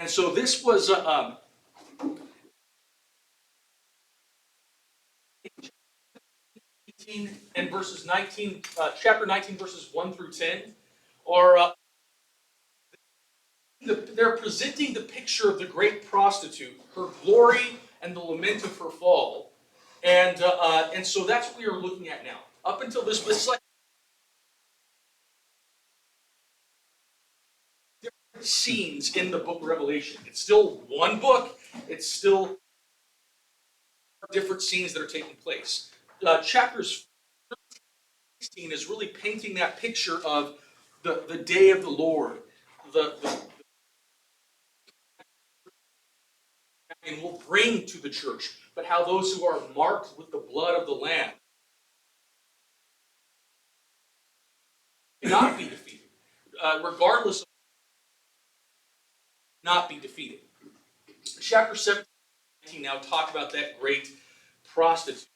And so this was and verses 19, chapter 19, verses 1 through 10, are they're presenting the picture of the great prostitute, her glory and the lament of her fall, and so that's what we are looking at now. Up until this is like different scenes in the book of Revelation. It's still one book. It's still different scenes that are taking place. Chapters 16 is really painting that picture of the day of the Lord, the and will bring to the church, but how those who are marked with the blood of the Lamb cannot be defeated, regardless of not be defeated. Chapter 17 now talk about that great prostitute.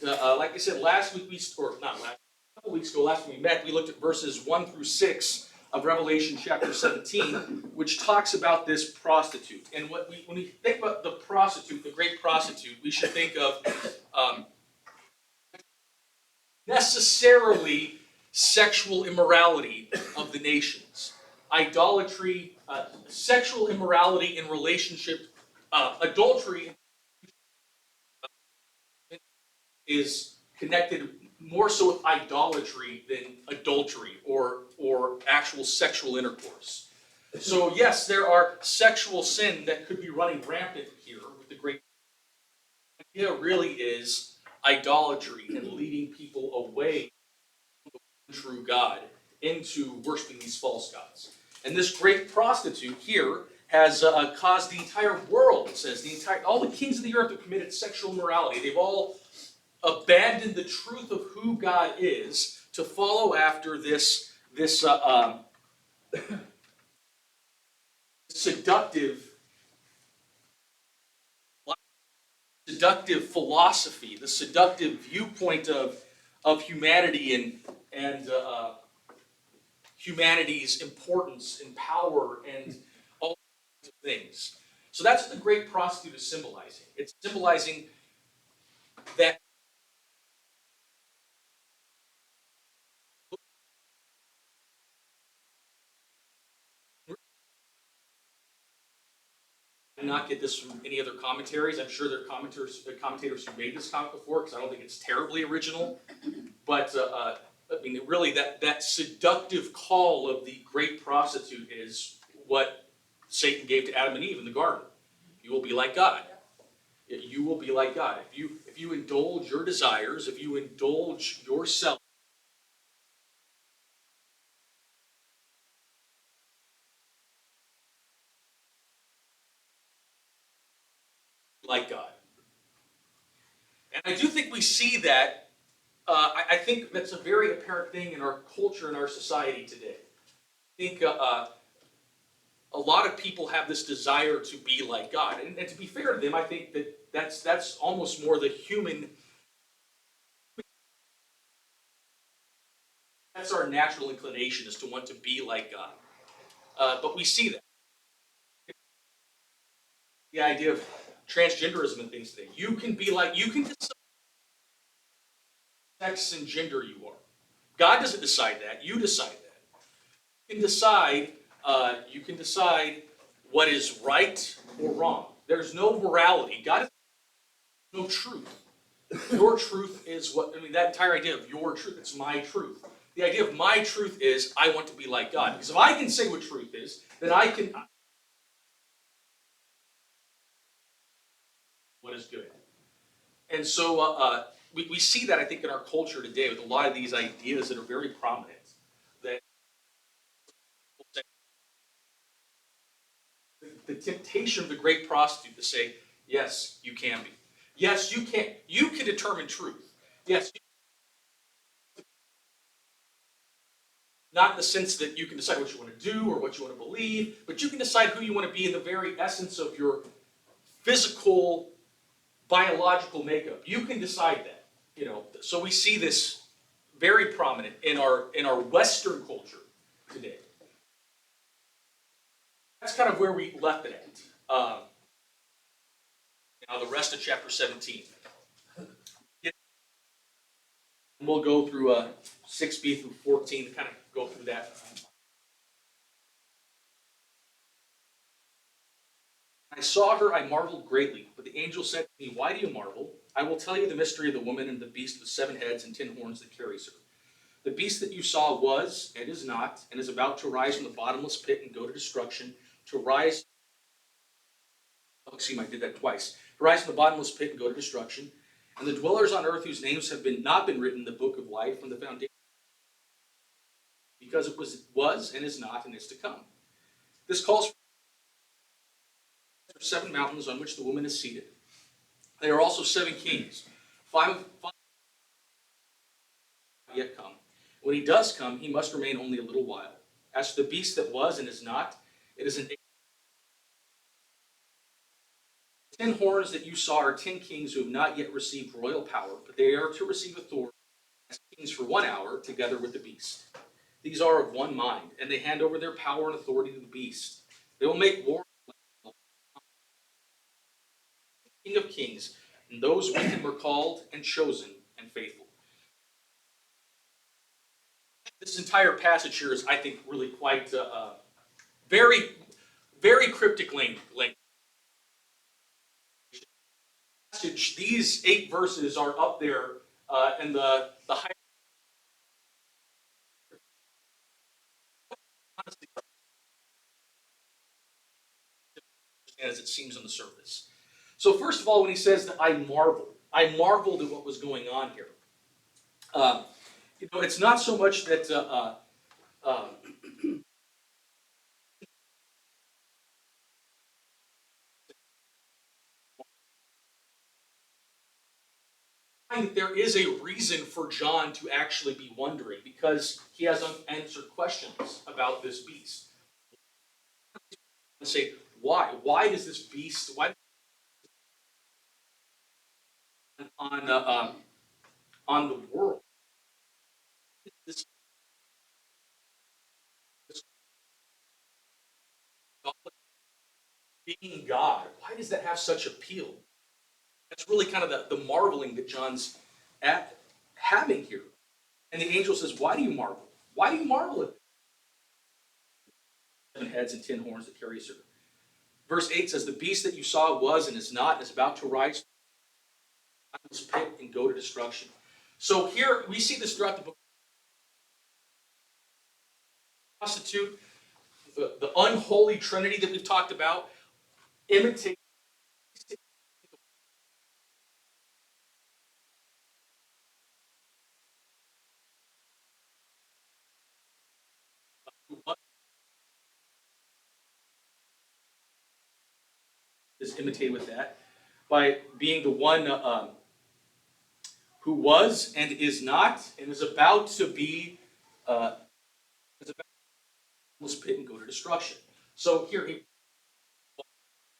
Like I said, last week or not last, a couple weeks ago, last time we met, we looked at verses 1 through 6 of Revelation chapter 17, which talks about this prostitute. And when we think about the prostitute, the great prostitute, we should think of necessarily sexual immorality of the nations, idolatry, sexual immorality in relationship, adultery is connected more so with idolatry than adultery or actual sexual intercourse. So yes, there are sexual sin that could be running rampant here with the great idea really is idolatry and leading people away from the true God into worshiping these false gods. And this great prostitute here has caused the entire world, it says, all the kings of the earth have committed sexual immorality. They've all abandoned the truth of who God is to follow after this seductive philosophy, the seductive viewpoint of humanity and humanity's importance and power and all kinds of things. So that's what the great prostitute is symbolizing. It's symbolizing that I did not get this from any other commentaries. I'm sure there are commentators who made this comment before, because I don't think it's terribly original. But I mean, really, that seductive call of the great prostitute is what Satan gave to Adam and Eve in the garden. You will be like God. You will be like God. If you indulge your desires, if you indulge yourself like God. And I do think we see that. I think that's a very apparent thing in our culture and our society today. I think a lot of people have this desire to be like God, and to be fair to them, I think that's almost more the human. That's our natural inclination, is to want to be like God. But we see that the idea of transgenderism and things today. You can decide sex and gender you are. God doesn't decide that. You decide that. You can decide. You can decide what is right or wrong. There's no morality. God has no truth. Your truth is what, I mean, that entire idea of your truth, it's my truth. The idea of my truth is I want to be like God. Because if I can say what truth is, then I can what is good. And so we see that, I think, in our culture today with a lot of these ideas that are very prominent. That the temptation of the great prostitute to say, yes, you can be. Yes, you can. You can determine truth. Yes, not in the sense that you can decide what you want to do or what you want to believe, but you can decide who you want to be in the very essence of your physical, biological makeup. You can decide that. So we see this very prominent in our Western culture today. That's kind of where we left it at. Now the rest of chapter 17. We'll go through 6b through 14 to kind of go through that. I saw her, I marveled greatly. But the angel said to me, why do you marvel? I will tell you the mystery of the woman and the beast with 7 heads and 10 horns that carries her. The beast that you saw was, and is not, and is about to rise from the bottomless pit and go to destruction, to rise, oh, excuse me, I did that twice, to rise from the bottomless pit and go to destruction, and the dwellers on earth whose names have not been written in the book of life from the foundation, because it was and is not and is to come. This calls for 7 mountains on which the woman is seated. There are also 7 kings. 5 yet come. When he does come, he must remain only a little while. As to the beast that was and is not, it is an 10 horns that you saw are 10 kings who have not yet received royal power, but they are to receive authority as kings for 1 hour, together with the beast. These are of one mind, and they hand over their power and authority to the beast. They will make war with the King of Kings, and those with him are called and chosen and faithful. This entire passage here is, I think, really quite very, very cryptic language. These 8 verses are up there in the high. Honestly, as it seems on the surface. So first of all, when he says that I marveled at what was going on here. It's not so much that that there is a reason for John to actually be wondering, because he has unanswered questions about this beast. And say, why? Why does this beast? Why on the world? This, this being God. Why does that have such appeal? That's really kind of the marveling that John's having here. And the angel says, why do you marvel? Why do you marvel at 7 heads and 10 horns that carries her? Verse 8 says, the beast that you saw was and is not and is about to rise from this pit and go to destruction. So here we see this throughout the book. Constitute the unholy trinity that we've talked about, imitate what is imitated with that by being the one who was and is not and is about to be is about to this pit and go to destruction. So here he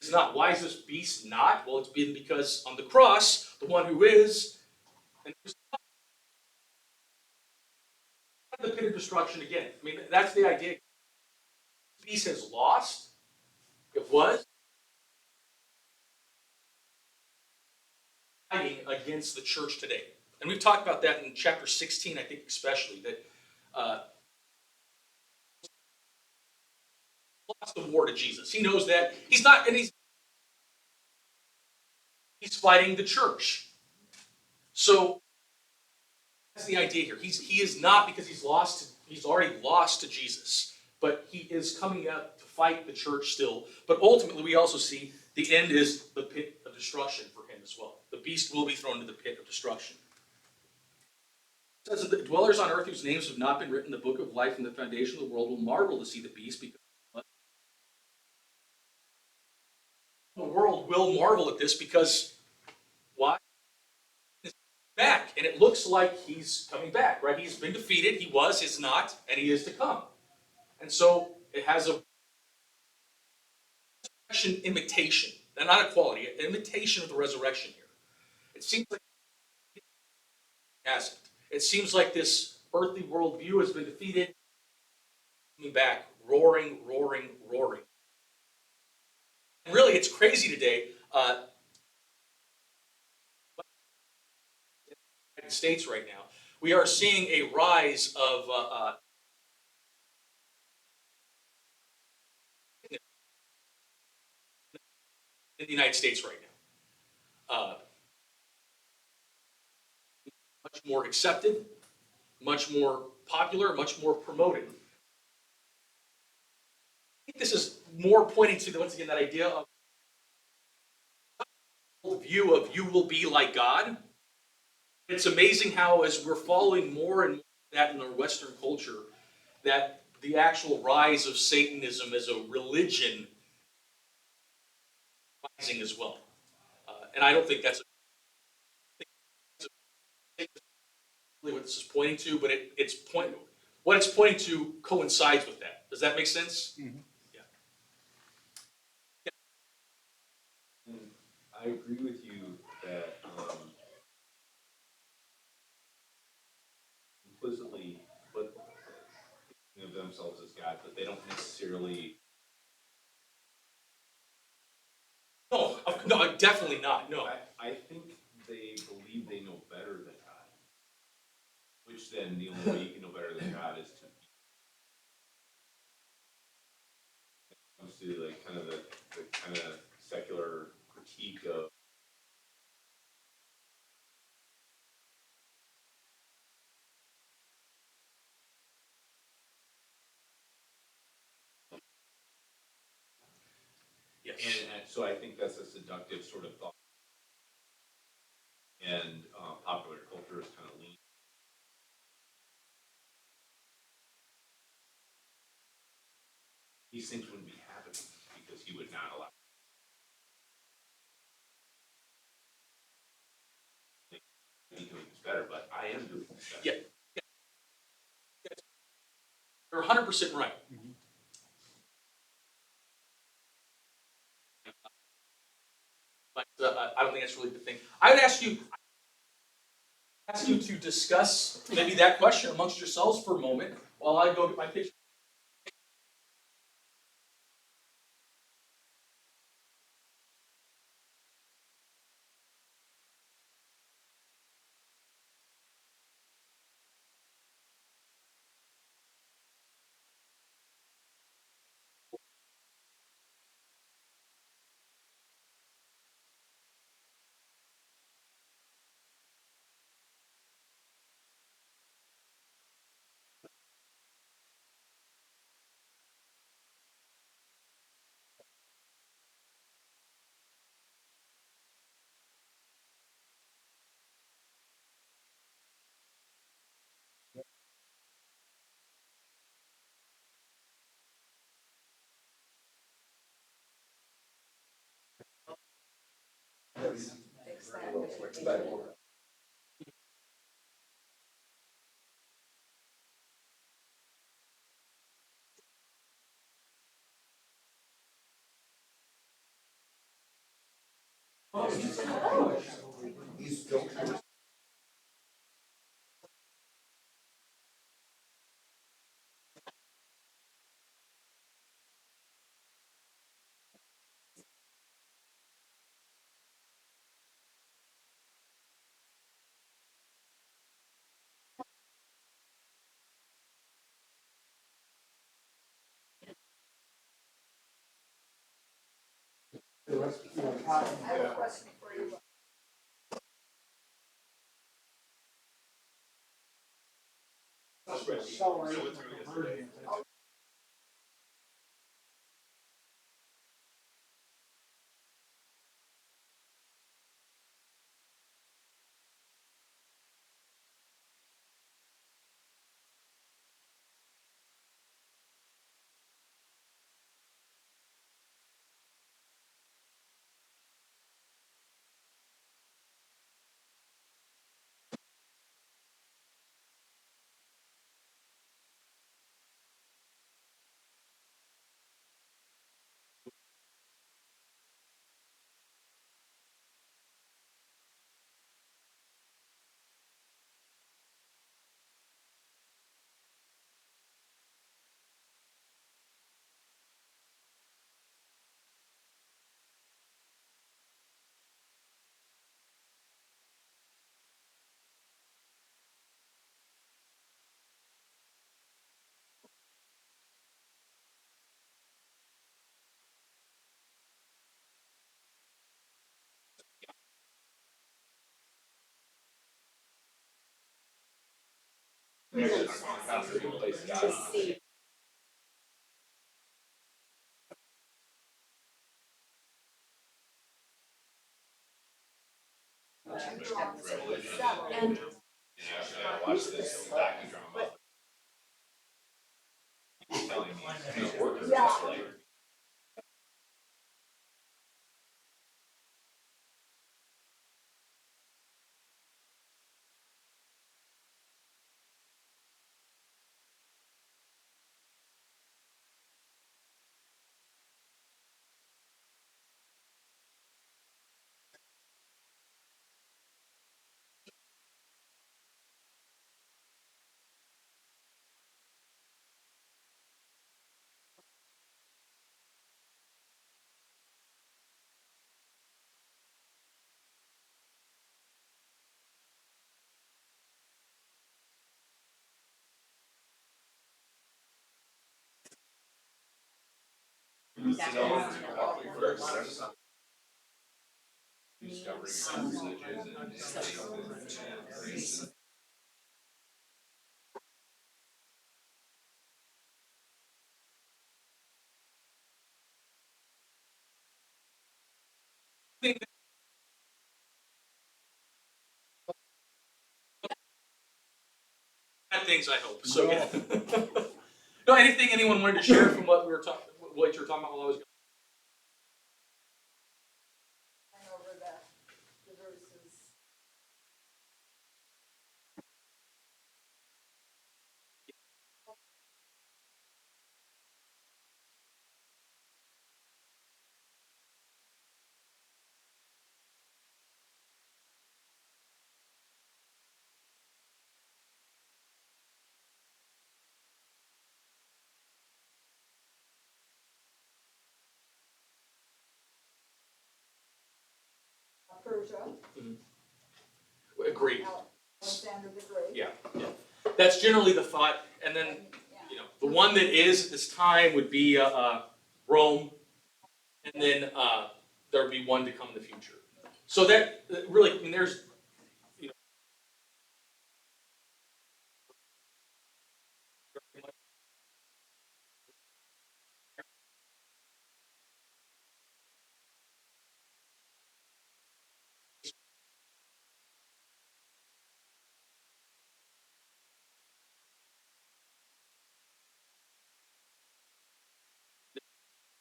is not. Why is this beast not? Well, it's been because on the cross, the one who is and who's the pit of destruction again. I mean, that's the idea. The beast has lost. It was fighting against the church today. And we've talked about that in chapter 16, I think especially, that lost the war to Jesus. He knows that. He's not, and he's fighting the church. So that's the idea here. He is not, because he's already lost to Jesus. But he is coming out to fight the church still. But ultimately we also see the end is the pit of destruction for him as well. The beast will be thrown into the pit of destruction. It says that the dwellers on earth whose names have not been written in the book of life from the foundation of the world will marvel to see the beast, because the world will marvel at this, because why? He's back, and it looks like he's coming back, right? He's been defeated, he was, is not, and he is to come. And so it has a imitation, and not a quality, an imitation of the resurrection here. It seems like it hasn't. It seems like this earthly worldview has been defeated, coming back, roaring, roaring, roaring. Really, it's crazy today. United States right now, we are seeing a rise of in the United States right now. Much more accepted, much more popular, much more promoted. I think this is more pointing to once again that idea of the view of you will be like God. It's amazing how as we're following more and more of that in our Western culture, that the actual rise of Satanism as a religion rising as well. And I don't think that's really what this is pointing to, but what it's pointing to coincides with that. Does that make sense? Mhm. Yeah. And I agree with you that implicitly put thinking of themselves as God, but they don't necessarily. No, no, definitely not. No. I think they believe they know better than God, which then the only way you can know better than God is to comes to like kind of the kind of secular critique of. Yes. And so I think that's a seductive sort of thought, and popular culture is kind of lean. These things wouldn't be happening because he would not allow. Me doing this better, but I am doing this better. Yeah. You're 100% right. Mhm. But I don't think that's really the thing. I would ask you to discuss maybe that question amongst yourselves for a moment while I go get my picture. to see. And Watch this docudrama. He's telling me his workers Yeah. are like. Discovering messages and races. Bad things, I hope, so yeah. No, anything anyone wanted to share from what we were talking, what you were talking about while I was gone? Over the verses. Persia, Agreed, Alexander the Great. yeah. That's generally the thought, and then, you know, the one that is at this time would be, Rome, and then, there would be one to come in the future. So that, really, I mean, there's, you know,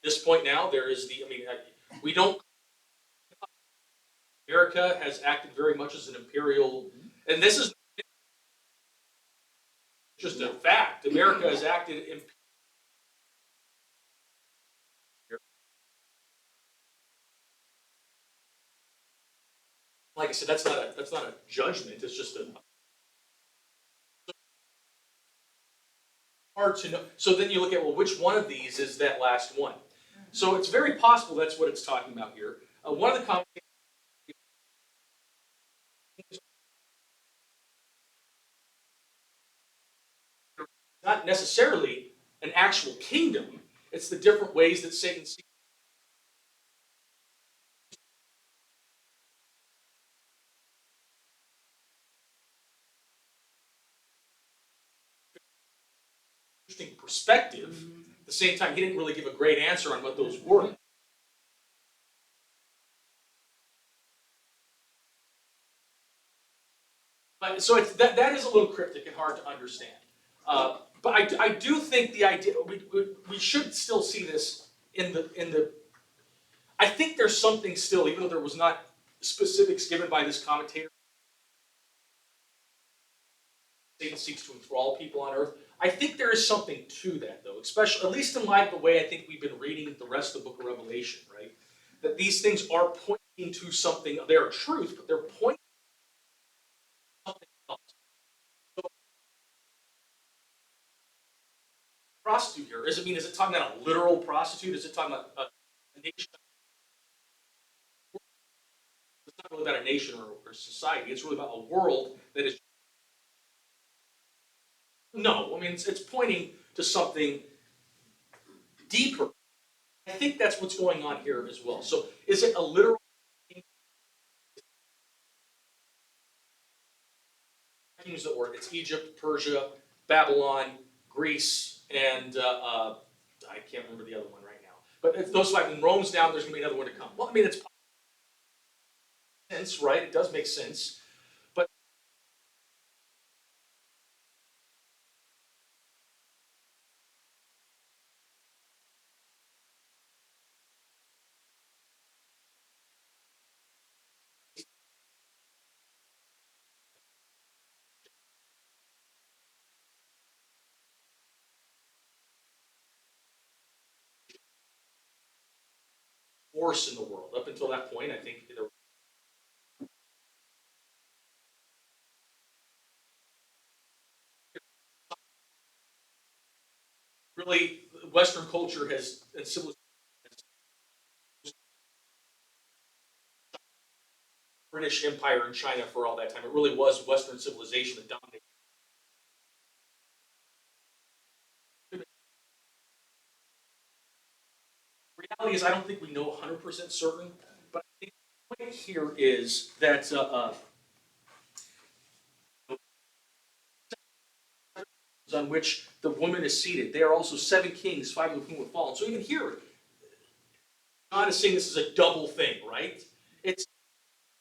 this point now, there is the, I mean, we don't, America has acted very much as an imperial, and this is just a fact, America has acted in. Like I said, that's not a judgment, it's just a hard to know. So then you look at, well, which one of these is that last one? So it's very possible that's what it's talking about here. One of the commentators, not necessarily an actual kingdom, it's the different ways that Satan sees. Interesting perspective. At the same time, he didn't really give a great answer on what those were. But so that is a little cryptic and hard to understand. But I do think the idea we should still see this in the. I think there's something still, even though there was not specifics given by this commentator. Satan seeks to enthrall people on earth. I think there is something to that, though, especially at least in light of the way I think we've been reading the rest of the book of Revelation, right? That these things are pointing to something. They are truth, but they're pointing to something else. So, prostitute here, is it talking about a literal prostitute? Is it talking about a nation? It's not really about a nation or society. It's really about a world that is. No, I mean it's pointing to something deeper. I think that's what's going on here as well. So is it a literal kings that were? It's Egypt, Persia, Babylon, Greece, and I can't remember the other one right now. But if those five, when Rome's down, there's going to be another one to come. Well, I mean, it's sense, right? It does make sense. But force in the world up until that point, I think there really Western culture has and civilization, British Empire in China for all that time. It really was Western civilization that dominated. Reality is, I don't think we know 100% certain, but I think the point here is that on which the woman is seated, they are also seven kings, five of whom have fallen. So even here, God is saying this is a double thing, right? It's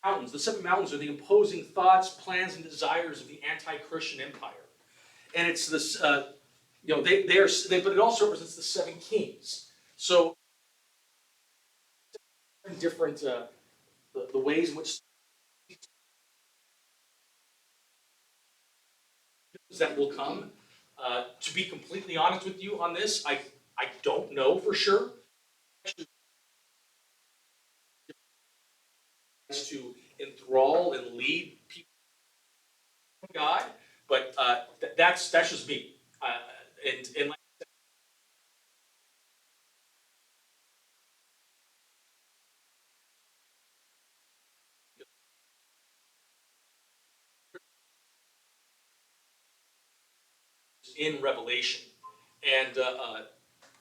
mountains. The seven mountains are the imposing thoughts, plans, and desires of the anti-Christian empire. And it's this, but it also represents the seven kings. So different, the ways in which that will come. To be completely honest with you on this, I don't know for sure. To enthrall and lead people to God, but that's just me. And like in Revelation, and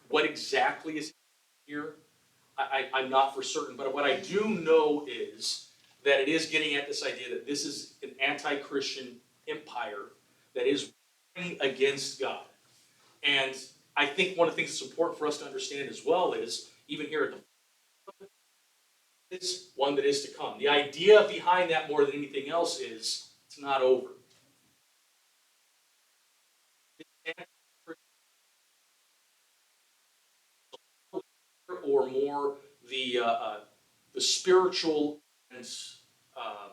what exactly is here, I'm not for certain. But what I do know is that it is getting at this idea that this is an anti-Christian empire that is fighting against God. And I think one of the things that's important for us to understand as well is, even here at the is one that is to come. The idea behind that more than anything else is it's not over. Or more the spiritual and um,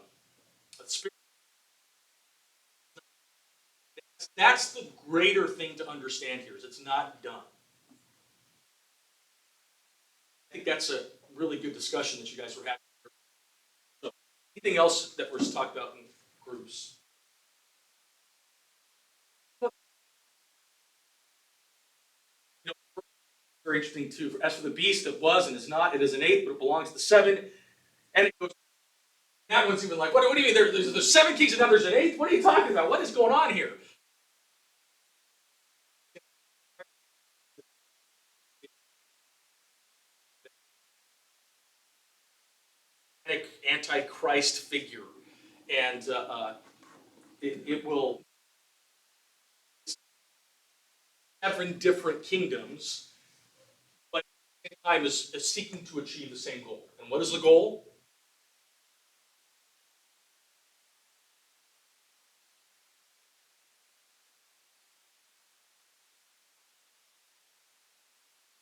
that's the greater thing to understand here is it's not done. I think that's a really good discussion that you guys were having. So, anything else that was talked about in groups? You know, very interesting too. As for the beast, it was and is not. It is an eighth, but it belongs to the seven. And it goes. That one's even like, what do you mean? There's seven kings and now there's an eighth? What are you talking about? What is going on here? Antichrist figure, and it will seven different kingdoms, but at the same time is seeking to achieve the same goal. And what is the goal?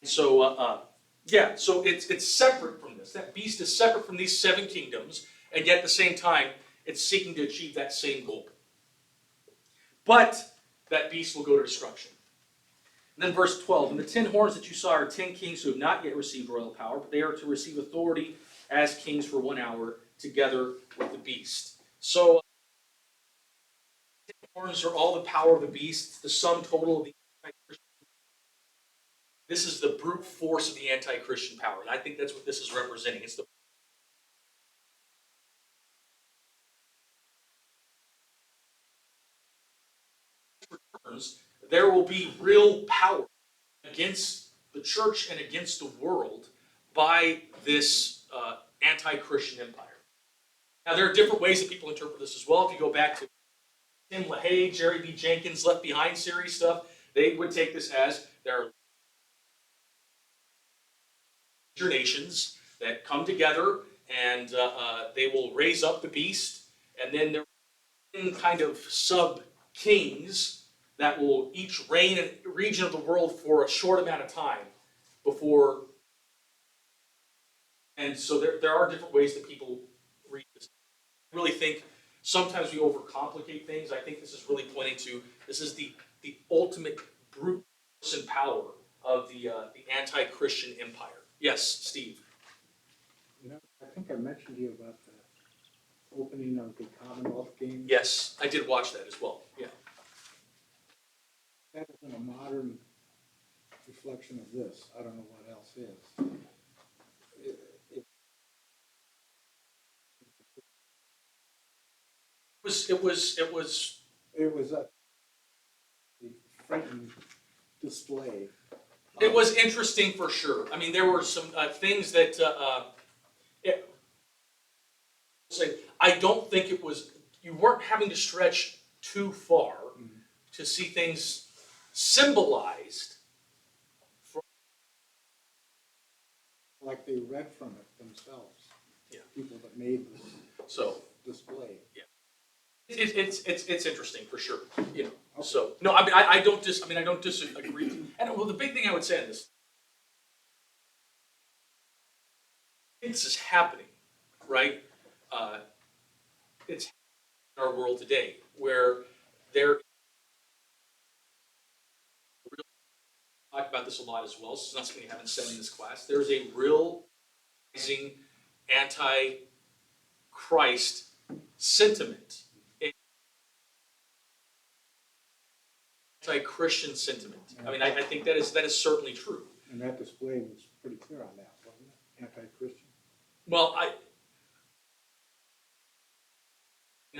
So yeah, so it's separate from this. That beast is separate from these seven kingdoms, and yet at the same time, it's seeking to achieve that same goal. But that beast will go to destruction. And then verse 12, and the 10 horns that you saw are 10 kings who have not yet received royal power, but they are to receive authority as kings for 1 hour together with the beast. So, 10 horns are all the power of the beast, the sum total of the anti-Christian. This is the brute force of the anti-Christian power, and I think that's what this is representing. It's the returns, there will be real power against the church and against the world by this anti-Christian empire. Now, there are different ways that people interpret this as well. If you go back to Tim LaHaye, Jerry B. Jenkins, Left Behind series stuff, they would take this as there are major nations that come together and they will raise up the beast, and then there are kind of sub-kings that will each reign in a region of the world for a short amount of time before. And so there are different ways that people read this. I really think sometimes we overcomplicate things. I think this is really pointing to, this is the ultimate brute force and power of the anti-Christian empire. Yes, Steve? I think I mentioned to you about the opening of the Commonwealth Games. Yes, I did watch that as well, yeah. That isn't a modern reflection of this. I don't know what else is. It was It was a frightened display. It was interesting for sure. I mean, there were some things that I don't think it was. You weren't having to stretch too far to see things symbolized. Like they read from it themselves. Yeah. People that made this So display. it's interesting for sure. You know. Okay. So no, I don't disagree. And well, the big thing I would say on this, this is happening, right? It's in our world today where there. Talk about this a lot as well. So it's not something you haven't said in this class. There's a real rising anti-Christ sentiment, anti-Christian sentiment. I mean, I think that is certainly true. And that display was pretty clear on that, wasn't it? Anti-Christian. Well, I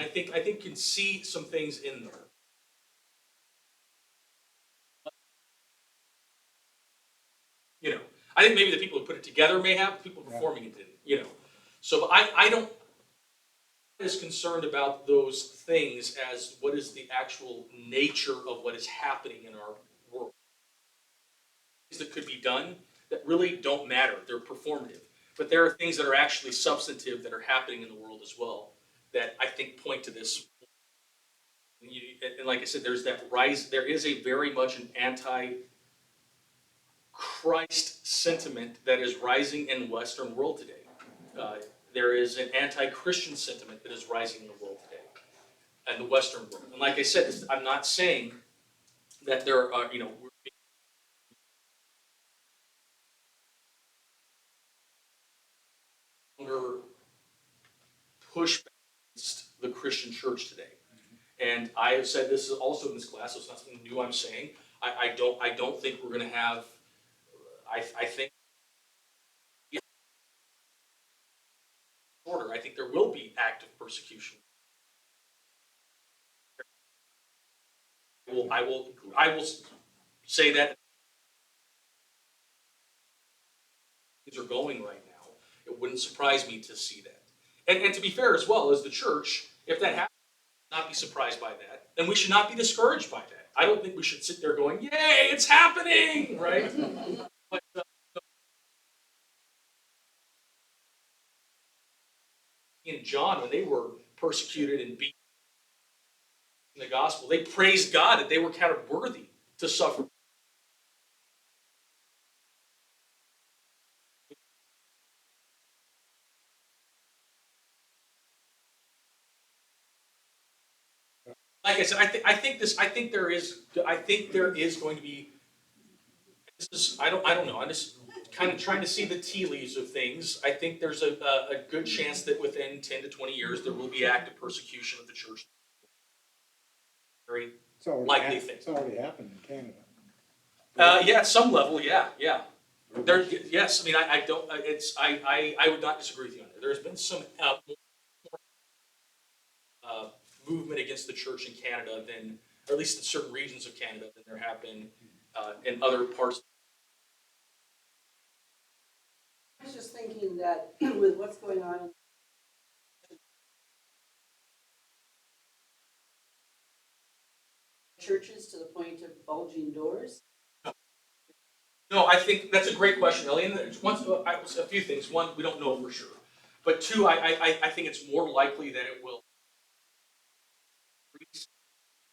think you can see some things in there. You know, I think maybe the people who put it together may have, people performing it didn't, you know. So I don't as concerned about those things as what is the actual nature of what is happening in our world. Things that could be done that really don't matter, they're performative. But there are things that are actually substantive that are happening in the world as well that I think point to this. And like I said, there's that rise, there is a very much an anti-Christ sentiment that is rising in the Western world today. There is an anti-Christian sentiment that is rising in the world today, and the Western world. And like I said, I'm not saying that there are, we're longer push against the Christian church today. And I have said this also in this class, so it's not something new I'm saying. I don't think we're going to have. I think. Order. I think there will be active persecution. I will say that things are going right now. It wouldn't surprise me to see that. And to be fair as well, as the church, if that happens, not be surprised by that. And we should not be discouraged by that. I don't think we should sit there going, yay, it's happening, right? But, in John, when they were persecuted and beaten in the gospel, they praised God that they were counted worthy to suffer. Like I said, I think there is going to be. This is I don't know. I'm just kind of trying to see the tea leaves of things. I think there's a good chance that within 10 to 20 years there will be active persecution of the church. Very likely thing. It's already happened in Canada. Yeah, at some level, yeah. There, yes, I mean, I don't. I would not disagree with you on there. There's been some movement against the church in Canada than, or at least in certain regions of Canada, than there have been in other parts. I was just thinking that with what's going on churches to the point of bulging doors? No, I think that's a great question, Ellie. And a few things. One, we don't know for sure. But two, I think it's more likely that it will increase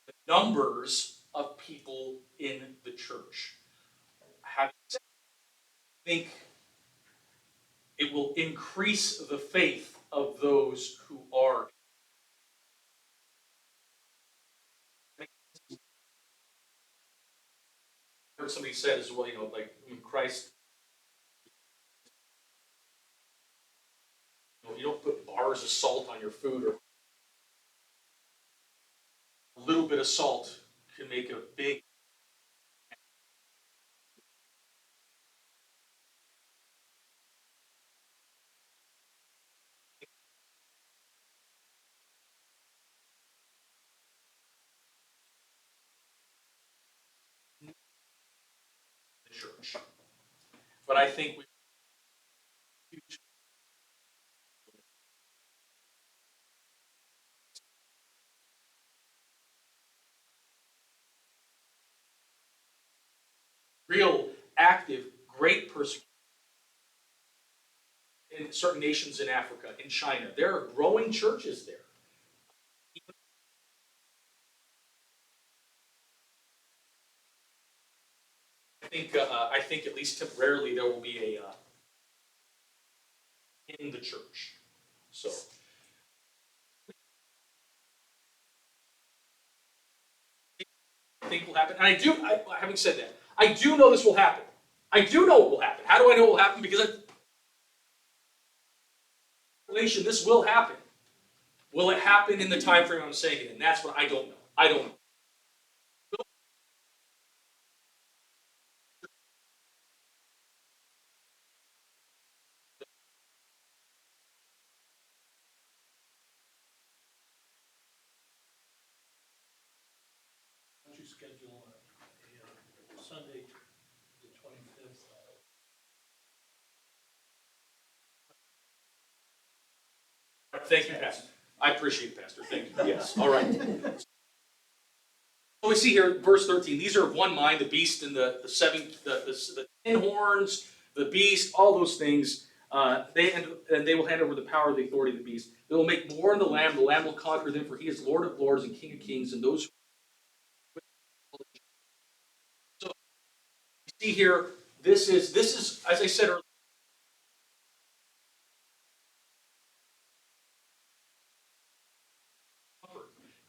the numbers of people in the church. Having said, I think it will increase the faith of those who are. I heard somebody said as well, like when Christ, you don't put bars of salt on your food, or a little bit of salt can make a big. Church. But I think we real active, great persecution in certain nations in Africa, in China. There are growing churches there. I think at least temporarily there will be a in the church. So I think will happen. And having said that, I do know this will happen. I do know it will happen. How do I know it will happen? Because this will happen. Will it happen in the time frame I'm saying it in? That's what I don't know. I don't know. Why don't you schedule a Sunday, the 25th? Thank you, Pastor. I appreciate it, Pastor. Thank you. Yes. All right. So we see here, verse 13. These are of one mind: the beast and the 10 horns, the beast, all those things. They will hand over the power of the authority of the beast. They will make war on the Lamb. The Lamb will conquer them, for he is Lord of lords and King of kings. And those. So you see here, this is as I said earlier.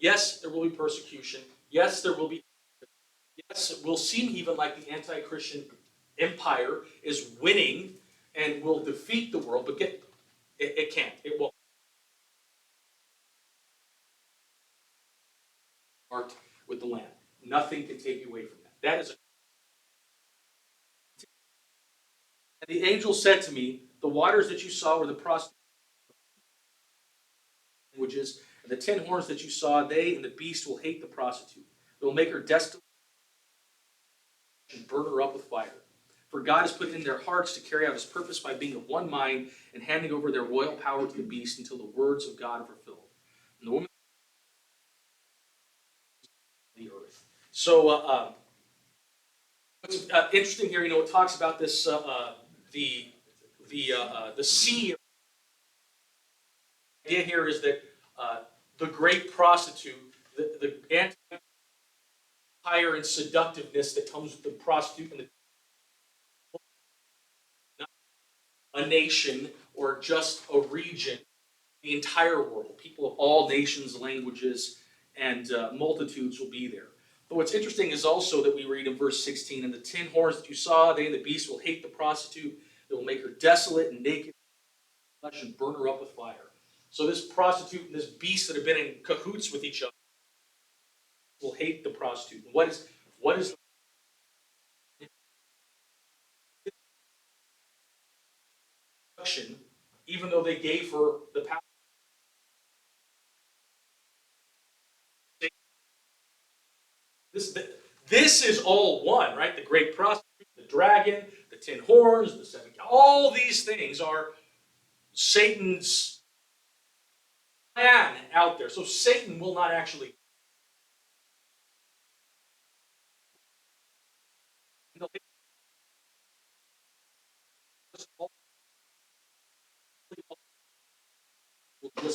Yes, there will be persecution. Yes, there will be. Yes, it will seem even like the anti-Christian empire is winning and will defeat the world, but it can't. It won't. Marked with the Lamb. Nothing can take you away from that. That is. And the angel said to me, "The waters that you saw were the prostitute languages, and the 10 horns that you saw, they and the beast will hate the prostitute. They will make her desolate and burn her up with fire. For God has put in their hearts to carry out his purpose by being of one mind and handing over their royal power to the beast until the words of God are fulfilled." And the woman of the earth. So what's interesting here, it talks about this the sea. The idea here is that the great prostitute, the anti-fire and seductiveness that comes with the prostitute and a nation or just a region, the entire world, people of all nations, languages, and multitudes will be there. But what's interesting is also that we read in verse 16, "And the 10 horns that you saw, they and the beast will hate the prostitute. They will make her desolate and naked and burn her up with fire." So this prostitute and this beast that have been in cahoots with each other will hate the prostitute. And what is even though they gave her the power? This is all one, right? The great prostitute, the dragon, the 10 horns, the 7. All these things are Satan's plan out there. So Satan will not actually.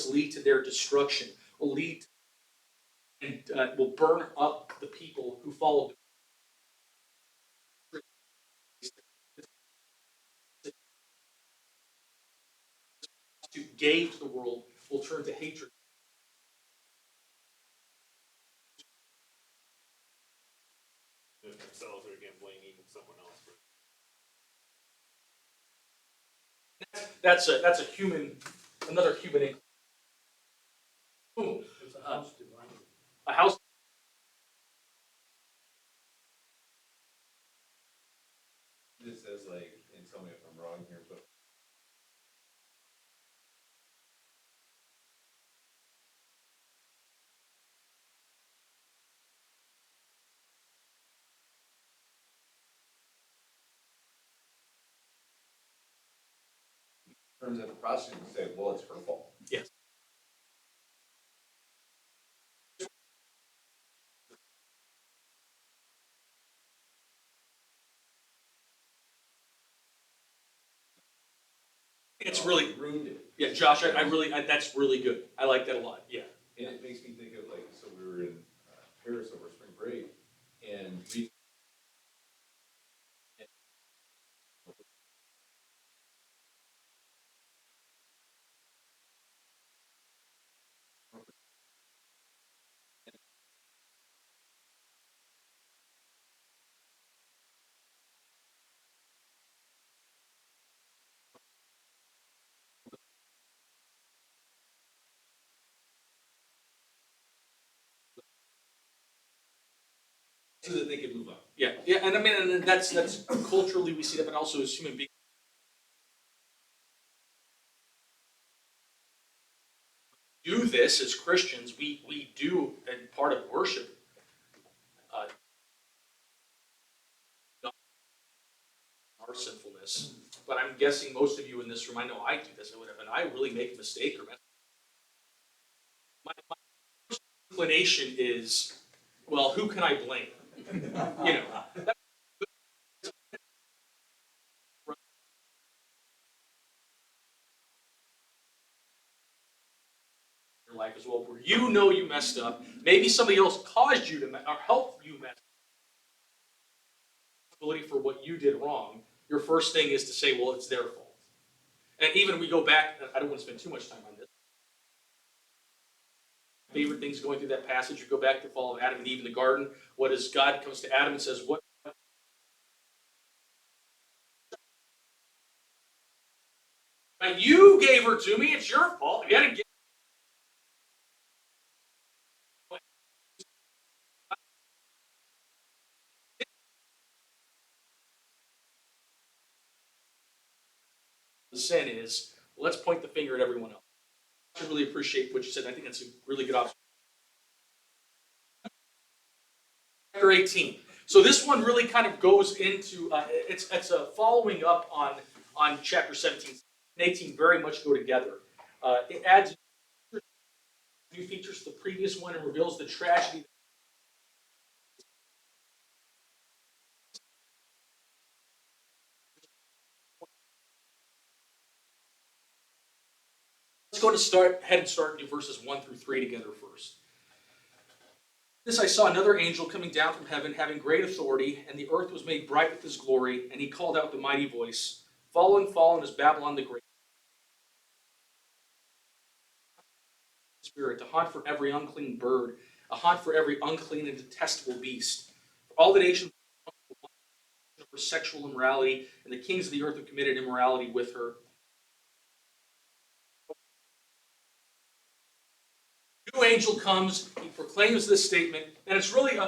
must lead to their destruction, will lead and will burn up the people who follow to gauge the world will turn to hatred. Themselves are again blaming someone else for. That's a human, another human. Boom. It's a house divided. A house. This says like, and tell me if I'm wrong here, but. Terms that the prosecutor would say, well, it's her fault. Yes. It's really, Ruined it. yeah, Josh, that's really good. I like that a lot, yeah. And it makes me think of like, so we were in Paris over spring break, and we. So that they could move on. Yeah, yeah, and I mean, and that's culturally we see that, but also as human beings. Do this as Christians, we do, and part of worship, our sinfulness. But I'm guessing most of you in this room, I know I do this, and I really make a mistake or mess. My first inclination is, well, who can I blame? You know, your life as well, where you know you messed up. Maybe somebody else caused you to or helped you mess up. For what you did wrong, your first thing is to say, well, it's their fault. And even we go back, I don't want to spend too much time on this. Favorite things going through that passage, you go back to the fall of Adam and Eve in the garden. What is God comes to Adam and says, what? You gave her to me, it's your fault. You had to give the sin is, well, let's point the finger at everyone else. I really appreciate what you said. I think that's a really good observation. Chapter 18. So this one really kind of goes into, it's a following up on chapter 17 and 18 very much go together. It adds new features to the previous one and reveals the tragedy. Let's go to head and start in verses 1 through 3 together first. This I saw another angel coming down from heaven, having great authority, and the earth was made bright with his glory, and he called out with a mighty voice, Fallen, fallen is Babylon the Great. Spirit, to hunt for every unclean bird, a hunt for every unclean and detestable beast. For all the nations for sexual immorality, and the kings of the earth have committed immorality with her. New angel comes, he proclaims this statement, and it's really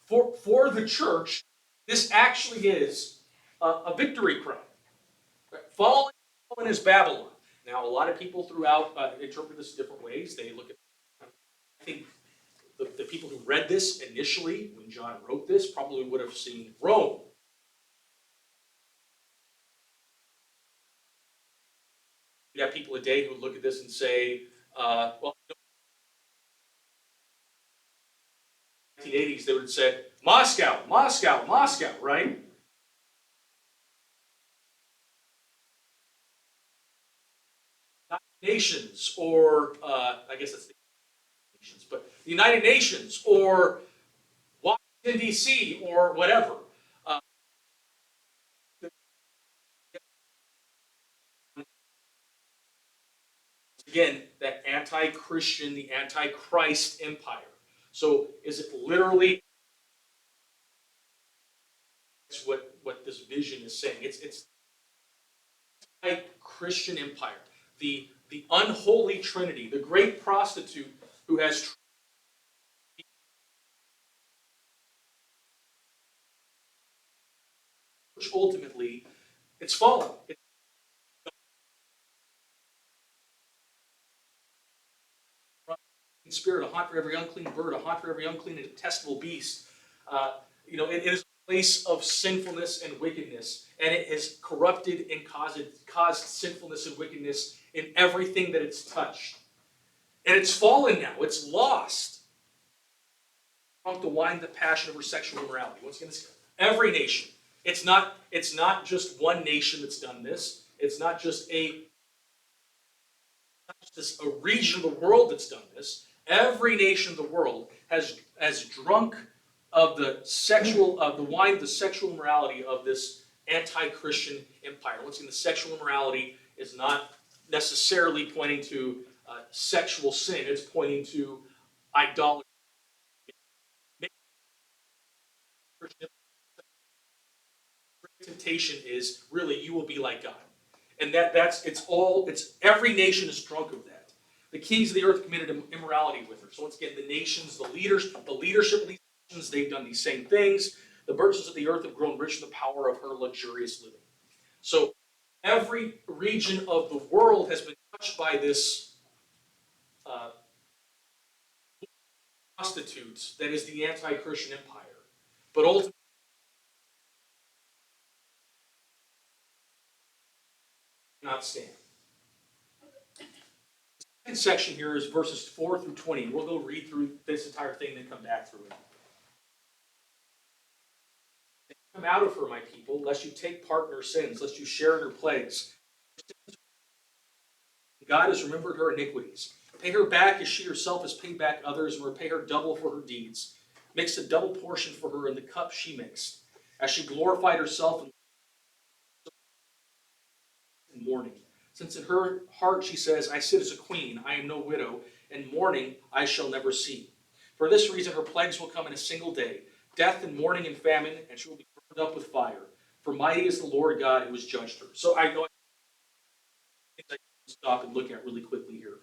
for the church, this actually is a victory cry. Fallen is Babylon. Now, a lot of people throughout interpret this different ways. They look at, I think, the people who read this initially, when John wrote this, probably would have seen Rome. You have people today who would look at this and say, well, 1980s, they would have said, Moscow, Moscow, Moscow, right? Nations, or I guess that's the nations, but the United Nations, or Washington D.C., or whatever. Uh, Again, that anti-Christian, the anti-Christ empire. So is it literally? That's what this vision is saying. It's Christian empire, the unholy trinity, the great prostitute who has, which ultimately it's fallen. It's a spirit, a haunt for every unclean bird, a haunt for every unclean and detestable beast. It is a place of sinfulness and wickedness, and it has corrupted and caused sinfulness and wickedness in everything that it's touched. And it's fallen now. It's lost. The wine, the passion of her sexual immorality. Once again, every nation. It's not just one nation that's done this. It's not just a region of the world that's done this. Every nation of the world has drunk of the wine of the sexual immorality of this anti-Christian empire. Once again, the sexual immorality is not necessarily pointing to sexual sin. It's pointing to idolatry. Temptation is really you will be like God, and it's every nation is drunk of that. The kings of the earth committed immorality with her. So once again, the nations, the leadership of these nations, they've done these same things. The merchants of the earth have grown rich in the power of her luxurious living. So every region of the world has been touched by this prostitute that is the anti-Christian empire, but ultimately not stand. The second section here is verses 4 through 20. We'll go read through this entire thing, then come back through it. Come out of her, my people, lest you take part in her sins, lest you share in her plagues. God has remembered her iniquities. Pay her back as she herself has paid back others, and repay her double for her deeds. Mix a double portion for her in the cup she mixed, as she glorified herself in mourning. Since in her heart she says, I sit as a queen, I am no widow, and mourning I shall never see. For this reason her plagues will come in a single day, death and mourning and famine, and she will be burned up with fire. For mighty is the Lord God who has judged her. So I know I can stop and look at really quickly here.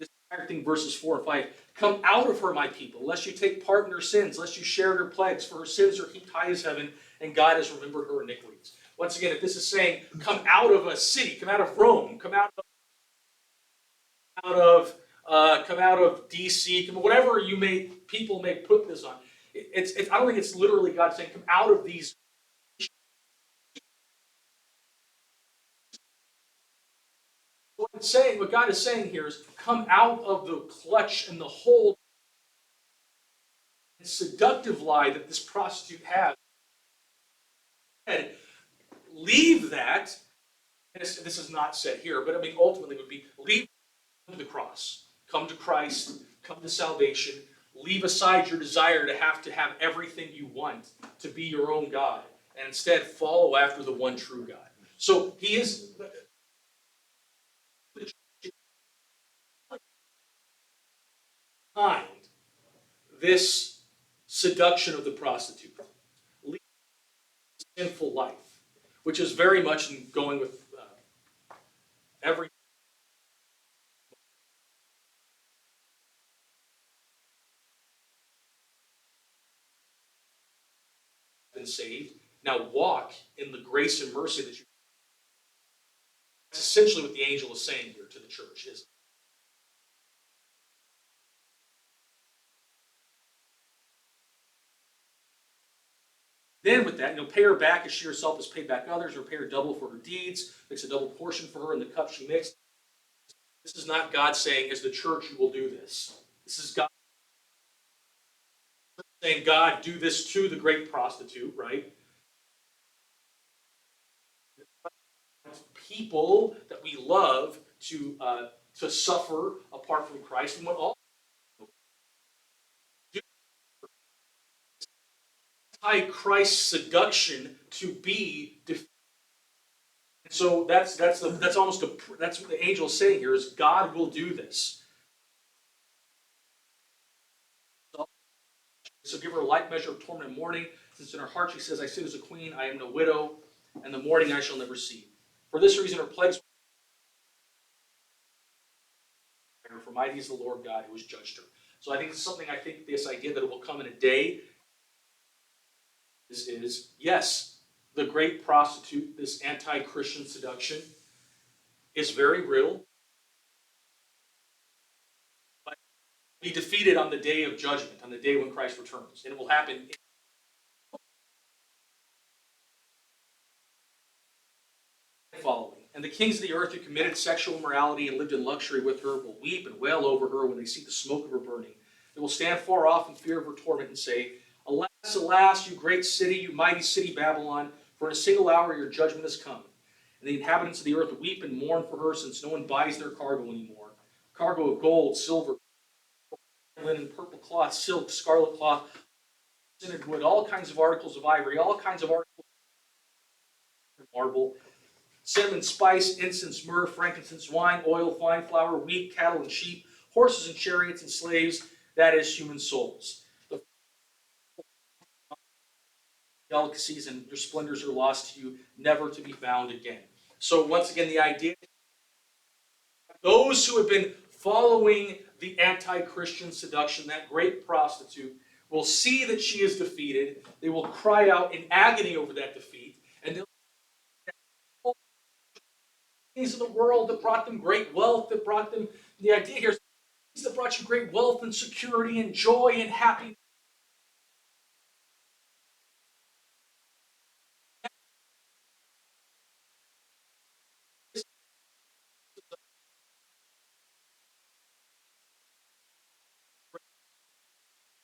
This entire thing, verses 4 and 5. Come out of her, my people, lest you take part in her sins, lest you share in her plagues, for her sins are heaped high as heaven, and God has remembered her iniquities. Once again, if this is saying, come out of a city, come out of Rome, come out of DC, whatever people may put this on. I don't think it's literally God saying, come out of these. What God is saying here is, come out of the clutch and the hold and seductive lie that this prostitute has. And leave that. And this is not said here, but I mean, ultimately would be leave to the cross. Come to Christ. Come to salvation. Leave aside your desire to have everything you want, to be your own God, and instead follow after the one true God. So he is behind this seduction of the prostitute, lead a sinful life, which is very much in going with every been saved. Now walk in the grace and mercy that you. That's essentially what the angel is saying here to the church is. Then with that, pay her back as she herself has paid back others, or pay her double for her deeds, mix a double portion for her in the cup she mixed. This is not God saying, as the church, you will do this. This is God saying, God, do this to the great prostitute, right? People that we love to suffer apart from Christ, and what all anti-Christ seduction to be defeated. So that's almost that's what the angel is saying here is God will do this. So give her a light measure of torment and mourning, since in her heart she says, I sit as a queen, I am no widow, and the mourning I shall never see. For this reason her plagues, for mighty is the Lord God who has judged her. So I think it's something, this idea that it will come in a day is yes, the great prostitute, this anti-Christian seduction, is very real, but be defeated on the day of judgment, on the day when Christ returns. And it will happen following. And the kings of the earth who committed sexual immorality and lived in luxury with her will weep and wail over her when they see the smoke of her burning. They will stand far off in fear of her torment and say, Alas, alas, you great city, you mighty city Babylon, for in a single hour your judgment has come. And the inhabitants of the earth weep and mourn for her, since no one buys their cargo anymore. Cargo of gold, silver, linen, purple cloth, silk, scarlet cloth, scented wood, all kinds of articles of ivory, all kinds of articles of marble, cinnamon, spice, incense, myrrh, frankincense, wine, oil, fine flour, wheat, cattle, and sheep, horses and chariots and slaves, that is, human souls. The delicacies and their splendors are lost to you, never to be found again. So once again, the idea, those who have been following the anti-Christian seduction, that great prostitute, will see that she is defeated. They will cry out in agony over that defeat, and they'll things of the world that brought them great wealth, that brought them, the idea here is things that brought you great wealth and security and joy and happiness.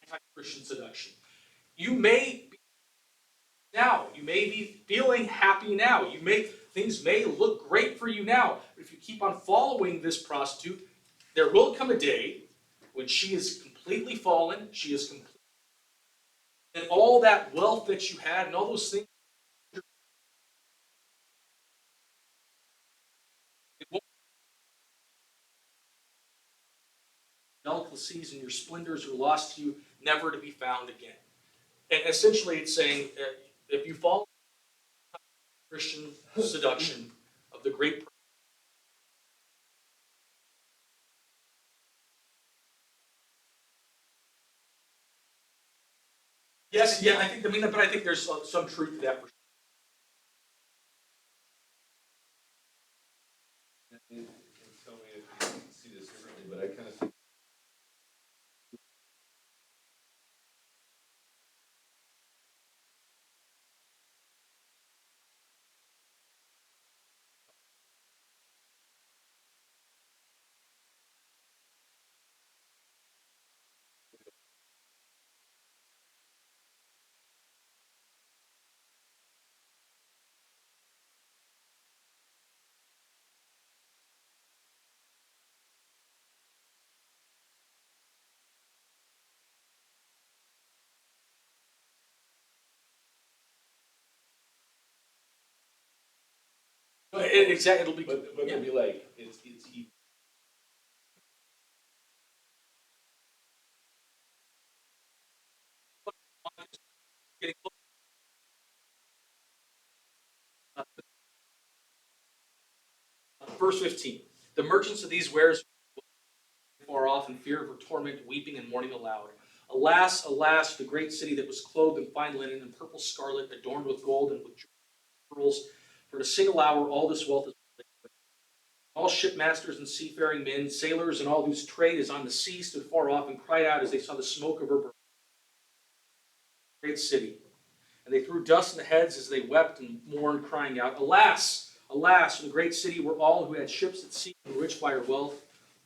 Anti-Christian seduction. You may be now, you may be feeling happy now. Things may look great for you now. But if you keep on following this prostitute, there will come a day when she is completely fallen, she is complete, and all that wealth that you had and all those things, it won't, delicacies and your splendors are lost to you, never to be found again. And essentially it's saying, if you follow Christian seduction of the great, yes, yeah, but I think there's some truth to that. And tell me if you see this differently, but I kind of think Exactly, it'll be. but Yeah. it'll be like, it's he. Getting Verse 15. The merchants of these wares far off in fear of her torment, weeping and mourning aloud. Alas, alas, the great city that was clothed in fine linen and purple scarlet, adorned with gold and with pearls. For in a single hour all this wealth is all shipmasters and seafaring men, sailors, and all whose trade is on the sea stood far off and cried out as they saw the smoke of her great city. And they threw dust in the heads as they wept and mourned, crying out, Alas, alas, for the great city were all who had ships at sea and rich by her wealth.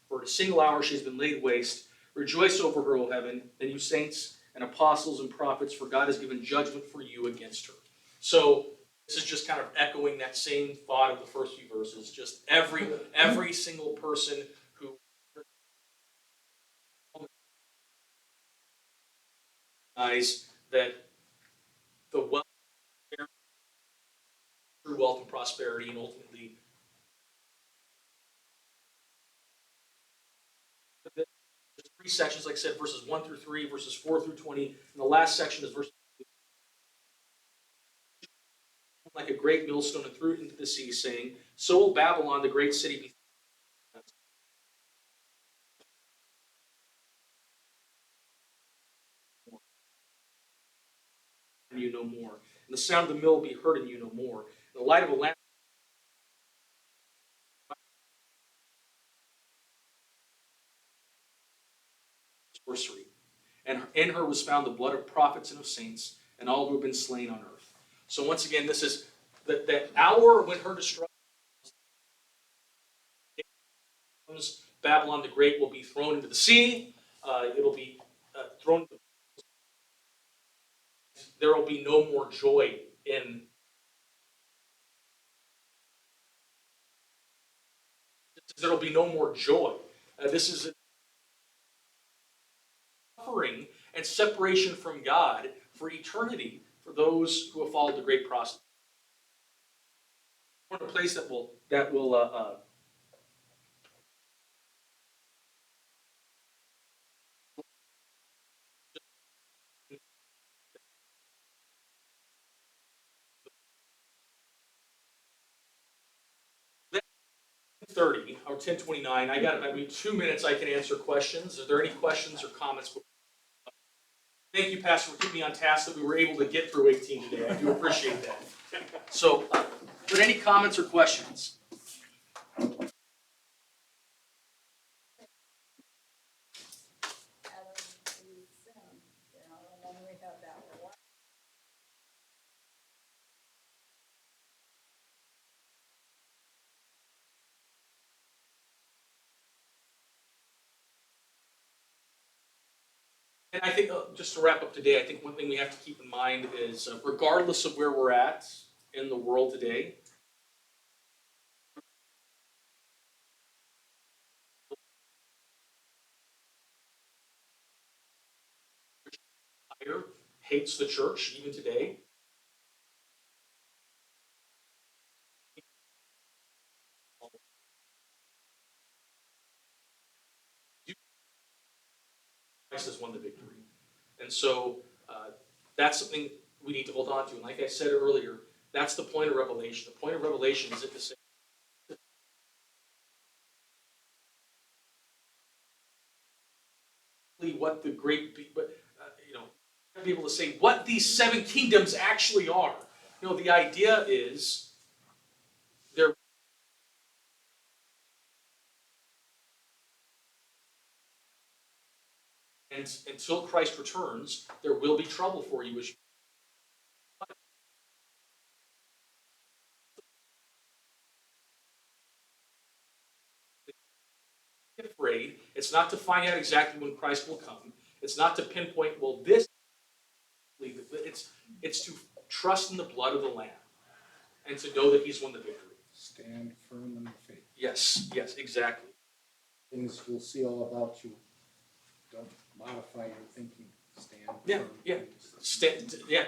For in a single hour she has been laid waste. Rejoice over her, O heaven, and you saints and apostles and prophets, for God has given judgment for you against her. So This is just kind of echoing that same thought of the first few verses, just every single person who recognize that the wealth, true wealth and prosperity, and ultimately there's 3 sections, like I said, verses 1 through 3, verses 4 through 20, and the last section is verse like a great millstone and threw it into the sea, saying, so will Babylon, the great city, be in you no more, and the sound of the mill will be heard in you no more. And the light of a lamp sorcery. And in her was found the blood of prophets and of saints, and all who have been slain on earth. So once again, this is the hour when her destruction comes. Babylon the Great will be thrown into the sea. It'll be thrown. There will be no more joy in. There will be no more joy. This is suffering and separation from God for eternity for those who have followed the great process. We're in a place that will .30 or 10:29. I got maybe 2 minutes. I can answer questions. Are there any questions or comments? Thank you, Pastor, for keeping me on task that we were able to get through 18 today. I do appreciate that. So, are there any comments or questions? Adam, we sin, and then we have that one. And I think, just to wrap up today, I think one thing we have to keep in mind is, regardless of where we're at in the world today, hates the church even today. Christ has won the victory. And so that's something we need to hold on to. And like I said earlier, that's the point of Revelation. The point of Revelation is to say, what the great, be able to say what these 7 kingdoms actually are. The idea is they're and until Christ returns, there will be trouble for you as you're afraid. It's not to find out exactly when Christ will come. It's not to pinpoint, well, this. It's to trust in the blood of the Lamb and to know that He's won the victory. Stand firm in the faith. Yes, exactly. Things we'll see all about you. Don't modify your thinking. Stand Yeah, firm. yeah.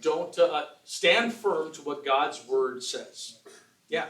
Don't stand firm to what God's word says. Yeah.